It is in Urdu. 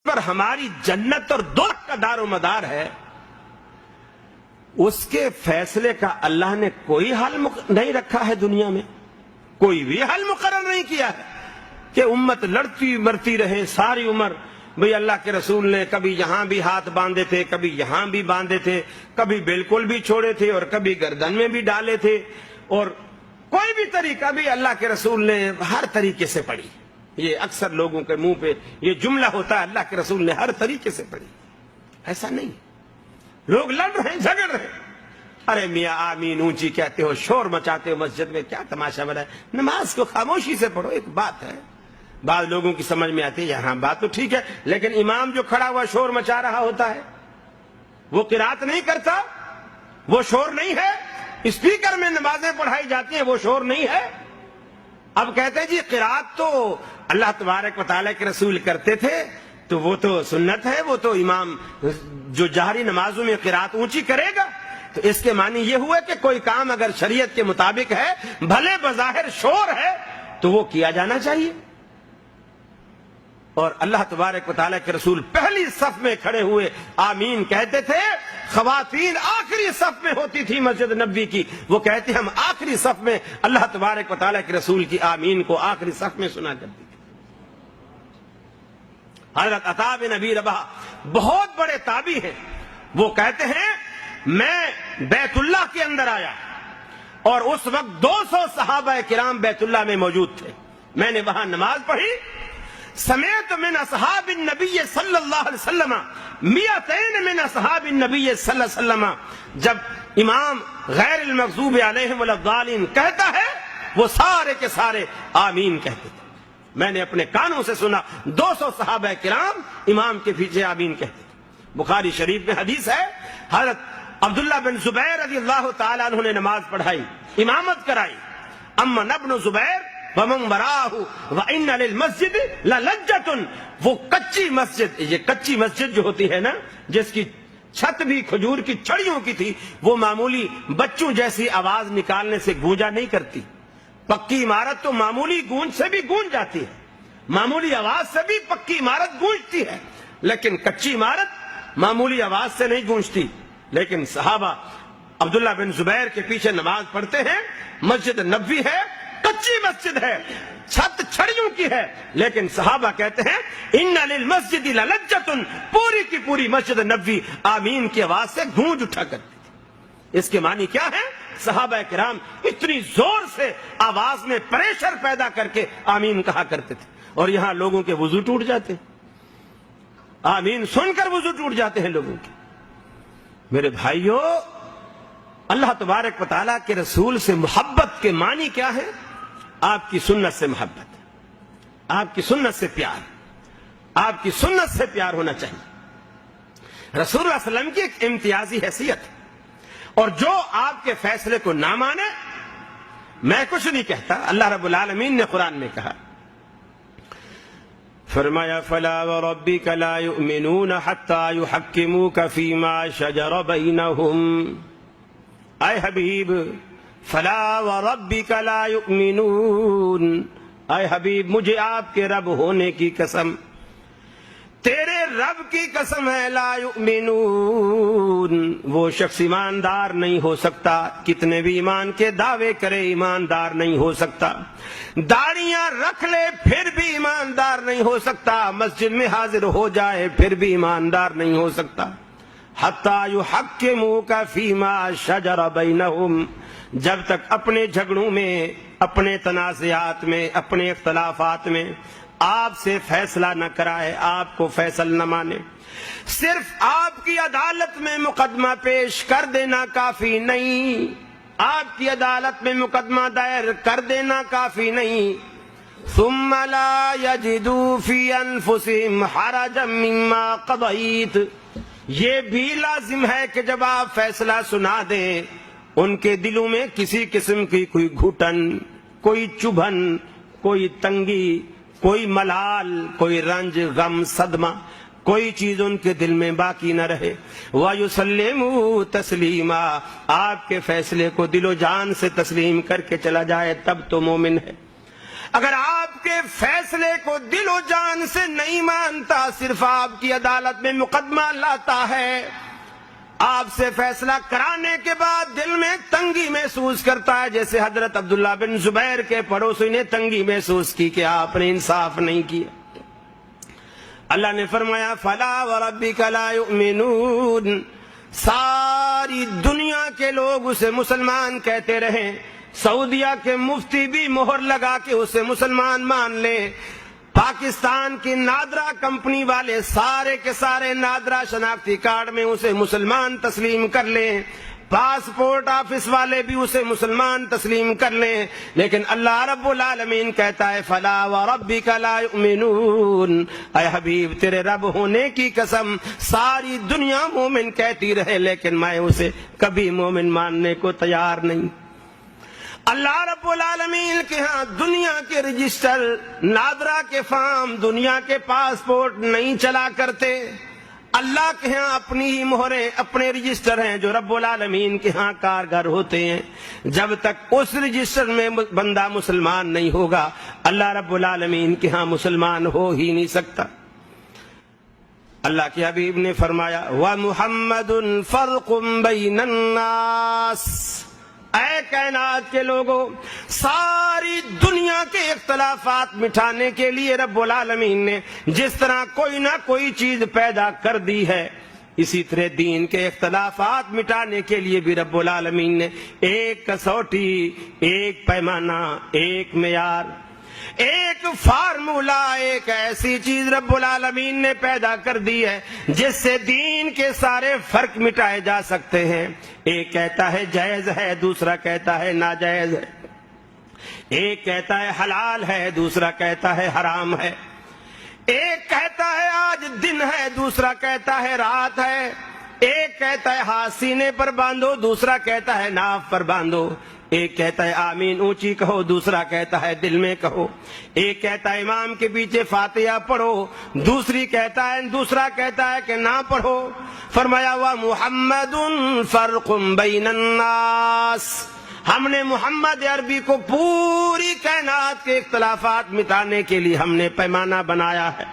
پر ہماری جنت اور دوزخ کا دار و مدار ہے، اس کے فیصلے کا اللہ نے کوئی حل نہیں رکھا ہے دنیا میں، کوئی بھی حل مقرر نہیں کیا ہے کہ امت لڑتی مرتی رہے ساری عمر۔ بھئی اللہ کے رسول نے کبھی یہاں بھی ہاتھ باندھے تھے، کبھی یہاں بھی باندھے تھے، کبھی بالکل بھی چھوڑے تھے اور کبھی گردن میں بھی ڈالے تھے، اور کوئی بھی طریقہ بھی اللہ کے رسول نے ہر طریقے سے پڑھی۔ یہ اکثر لوگوں کے منہ پہ یہ جملہ ہوتا ہے اللہ کے رسول نے ہر طریقے سے پڑھی، ایسا نہیں۔ لوگ لڑ رہے ہیں، جھگڑ رہے ہیں، ارے میاں آمین اونچی کہتے ہو، شور مچاتے ہو مسجد میں، کیا تماشا بنا ہے؟ نماز کو خاموشی سے پڑھو۔ ایک بات ہے، بعض لوگوں کی سمجھ میں آتی ہے یہاں بات تو ٹھیک ہے، لیکن امام جو کھڑا ہوا شور مچا رہا ہوتا ہے، وہ قرات نہیں کرتا، وہ شور نہیں ہے۔ اسپیکر میں نمازیں پڑھائی جاتی ہیں، وہ شور نہیں ہے۔ اب کہتے ہیں جی قرات تو اللہ تبارک و تعالیٰ کے رسول کرتے تھے، تو وہ تو سنت ہے، وہ تو امام جو جہری نمازوں میں قرات اونچی کرے گا۔ تو اس کے معنی یہ ہوا کہ کوئی کام اگر شریعت کے مطابق ہے، بھلے بظاہر شور ہے، تو وہ کیا جانا چاہیے۔ اور اللہ تبارک و تعالیٰ کے رسول پہلی صف میں کھڑے ہوئے آمین کہتے تھے۔ خواتین آخری صف میں ہوتی تھی مسجد نبوی کی، وہ کہتے ہم آخری صف میں اللہ تبارک و تعالیٰ کے رسول کی آمین کو آخری صف میں سنا کرتی تھی۔ حضرت عطا بن ابی رباح بہت بڑے تابعی ہیں، وہ کہتے ہیں میں بیت اللہ کے اندر آیا اور اس وقت 200 صحابہ کرام بیت اللہ میں موجود تھے، میں نے وہاں نماز پڑھی۔ سمیت من اصحاب النبی صلی اللہ علیہ وسلم 200 من اصحاب النبی صلی اللہ علیہ وسلم، جب امام غیر المغضوب علیہم ولا الضالین کہتا ہے، وہ سارے کے سارے آمین کہتے تھے۔ میں نے اپنے کانوں سے سنا 200 صحابہ کرام امام کے پیچھے آمین کہتے تھے۔ بخاری شریف میں حدیث ہے، حضرت عبداللہ بن زبیر رضی اللہ تعالیٰ عنہ نے نماز پڑھائی، امامت کرائی۔ امن ابن زبیر ومن براہ وان للمسجد للجۃ، وہ کچی مسجد، یہ کچی مسجد جو ہوتی ہے نا، جس کی چھت بھی کھجور کی چھڑیوں کی تھی، وہ معمولی بچوں جیسی آواز نکالنے سے گونجا نہیں کرتی۔ پکی عمارت تو معمولی گونج سے بھی گونج جاتی ہے، معمولی آواز سے بھی پکی عمارت گونجتی ہے، لیکن کچی عمارت معمولی آواز سے نہیں گونجتی۔ لیکن صحابہ عبداللہ بن زبیر کے پیچھے نماز پڑھتے ہیں، مسجد نبوی ہے، کچی مسجد ہے، چھت چھڑیوں کی ہے، لیکن صحابہ کہتے ہیں ان للمسجد للجۃ، پوری کی پوری مسجد نبوی آمین کی آواز سے گونج اٹھا کرتی تھی۔ اس کے معنی کیا ہے؟ صحابہ کرام اتنی زور سے آواز میں پریشر پیدا کر کے آمین کہا کرتے تھے، اور یہاں لوگوں کے وضو ٹوٹ جاتے ہیں، آمین سن کر وضو ٹوٹ جاتے ہیں لوگوں کے۔ میرے بھائیو، اللہ تبارک و تعالیٰ کے رسول سے محبت کے معنی کیا ہے؟ آپ کی سنت سے محبت، آپ کی سنت سے پیار، آپ کی سنت سے پیار ہونا چاہیے۔ رسول اللہ صلی اللہ علیہ وسلم کی ایک امتیازی حیثیت ہے، اور جو آپ کے فیصلے کو نہ مانے، میں کچھ نہیں کہتا، اللہ رب العالمین نے قرآن میں کہا، فرمایا فلا وربک لا یؤمنون حتی یحکموک فیما شجر بینہم۔ اے حبیب، فلا وربک لا یؤمنون، اے حبیب مجھے آپ کے رب ہونے کی قسم، تیرے رب کی قسم ہے، لا یؤمنون، وہ شخص ایماندار نہیں ہو سکتا، کتنے بھی ایمان کے دعوے کرے ایماندار نہیں ہو سکتا، داڑیاں رکھ لے پھر بھی ایماندار نہیں ہو سکتا، مسجد میں حاضر ہو جائے پھر بھی ایماندار نہیں ہو سکتا، حتی یحکموک فیما شجر بینہم، جب تک اپنے جھگڑوں میں، اپنے تنازعات میں، اپنے اختلافات میں آپ سے فیصلہ نہ کرائے، آپ کو فیصل نہ مانے۔ صرف آپ کی عدالت میں مقدمہ پیش کر دینا کافی نہیں، آپ کی عدالت میں مقدمہ دائر کر دینا کافی نہیں، ثم لا یجدوا فی انفسہم حرجا مما قضیت، یہ بھی لازم ہے کہ جب آپ فیصلہ سنا دیں، ان کے دلوں میں کسی قسم کی کوئی گھٹن، کوئی چبھن، کوئی تنگی، کوئی ملال، کوئی رنج، غم، صدمہ، کوئی چیز ان کے دل میں باقی نہ رہے۔ وَيُسَلِّمُوا تَسْلِيمًا، آپ کے فیصلے کو دل و جان سے تسلیم کر کے چلا جائے، تب تو مومن ہے۔ اگر آپ کے فیصلے کو دل و جان سے نہیں مانتا، صرف آپ کی عدالت میں مقدمہ لاتا ہے، آپ سے فیصلہ کرانے کے بعد دل میں تنگی محسوس کرتا ہے، جیسے حضرت عبداللہ بن زبیر کے پڑوسی نے تنگی محسوس کی کہ آپ نے انصاف نہیں کیا، اللہ نے فرمایا فلا وربک لا یؤمنون، ساری دنیا کے لوگ اسے مسلمان کہتے رہیں، سعودیہ کے مفتی بھی مہر لگا کے اسے مسلمان مان لیں، پاکستان کی نادرا کمپنی والے سارے کے سارے نادرا شناختی کارڈ میں اسے مسلمان تسلیم کر لیں، پاسپورٹ آفس والے بھی اسے مسلمان تسلیم کر لیں، لیکن اللہ رب العالمین کہتا ہے فلا وربک لا یؤمنون، اے حبیب تیرے رب ہونے کی قسم ساری دنیا مومن کہتی رہے لیکن میں اسے کبھی مومن ماننے کو تیار نہیں۔ اللہ رب العالمین کے ہاں دنیا کے رجسٹر، نادرا کے فارم، دنیا کے پاسپورٹ نہیں چلا کرتے، اللہ کے ہاں اپنی ہی مہریں، اپنے رجسٹر ہیں جو رب العالمین کے ہاں کارگر ہوتے ہیں، جب تک اس رجسٹر میں بندہ مسلمان نہیں ہوگا اللہ رب العالمین کے ہاں مسلمان ہو ہی نہیں سکتا۔ اللہ کے حبیب نے فرمایا وَمُحَمَّدٌ فَرْقٌ بَيْنَ النَّاسِ، اے کائنات کے لوگوں، ساری دنیا کے اختلافات مٹانے کے لیے رب العالمین نے جس طرح کوئی نہ کوئی چیز پیدا کر دی ہے، اسی طرح دین کے اختلافات مٹانے کے لیے بھی رب العالمین نے ایک کسوٹی، ایک پیمانہ، ایک معیار، ایک فارمولا، ایک ایسی چیز رب العالمین نے پیدا کر دی ہے جس سے دین کے سارے فرق مٹائے جا سکتے ہیں۔ ایک کہتا ہے جائز ہے، دوسرا کہتا ہے ناجائز ہے، ایک کہتا ہے حلال ہے، دوسرا کہتا ہے حرام ہے، ایک کہتا ہے آج دن ہے، دوسرا کہتا ہے رات ہے، ایک کہتا ہے ہاتھ سینے پر باندھو، دوسرا کہتا ہے ناف پر باندھو، ایک کہتا ہے آمین اونچی کہو، دوسرا کہتا ہے دل میں کہو، ایک کہتا ہے امام کے پیچھے فاتحہ پڑھو، دوسرا کہتا ہے کہ نہ پڑھو۔ فرمایا وَمُحَمَّدٌ فَرْقٌ بَيْنَ النَّاسِ، ہم نے محمد عربی کو پوری کائنات کے اختلافات مٹانے کے لیے ہم نے پیمانہ بنایا ہے۔